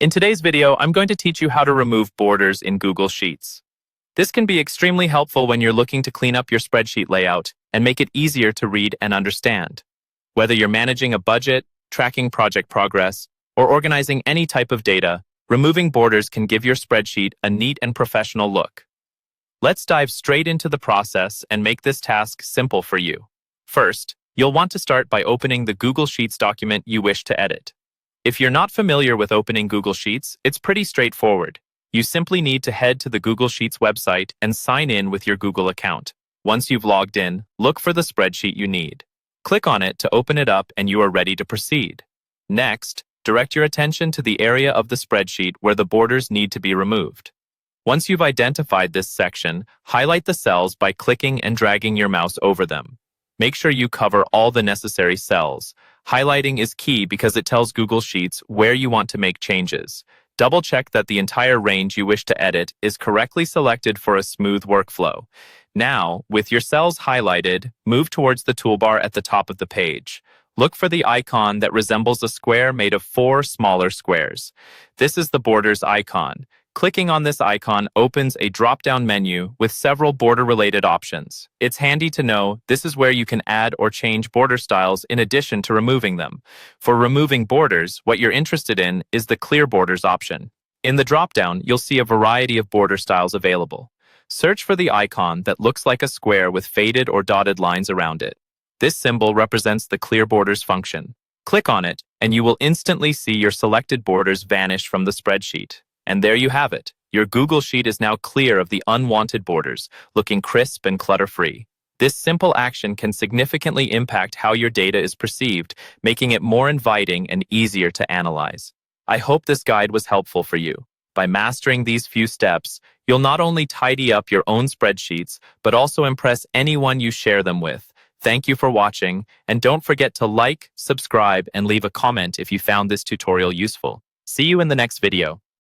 In today's video, I'm going to teach you how to remove borders in Google Sheets. This can be extremely helpful when you're looking to clean up your spreadsheet layout and make it easier to read and understand. Whether you're managing a budget, tracking project progress, or organizing any type of data, removing borders can give your spreadsheet a neat and professional look. Let's dive straight into the process and make this task simple for you. First, you'll want to start by opening the Google Sheets document you wish to edit. If you're not familiar with opening Google Sheets, it's pretty straightforward. You simply need to head to the Google Sheets website and sign in with your Google account. Once you've logged in, look for the spreadsheet you need. Click on it to open it up and you are ready to proceed. Next, direct your attention to the area of the spreadsheet where the borders need to be removed. Once you've identified this section, highlight the cells by clicking and dragging your mouse over them. Make sure you cover all the necessary cells. Highlighting is key because it tells Google Sheets where you want to make changes. Double-check that the entire range you wish to edit is correctly selected for a smooth workflow. Now, with your cells highlighted, move towards the toolbar at the top of the page. Look for the icon that resembles a square made of 4 smaller squares. This is the borders icon. Clicking on this icon opens a drop-down menu with several border-related options. It's handy to know this is where you can add or change border styles in addition to removing them. For removing borders, what you're interested in is the Clear Borders option. In the drop-down, you'll see a variety of border styles available. Search for the icon that looks like a square with faded or dotted lines around it. This symbol represents the Clear Borders function. Click on it, and you will instantly see your selected borders vanish from the spreadsheet. And there you have it. Your Google Sheet is now clear of the unwanted borders, looking crisp and clutter-free. This simple action can significantly impact how your data is perceived, making it more inviting and easier to analyze. I hope this guide was helpful for you. By mastering these few steps, you'll not only tidy up your own spreadsheets, but also impress anyone you share them with. Thank you for watching, and don't forget to like, subscribe, and leave a comment if you found this tutorial useful. See you in the next video.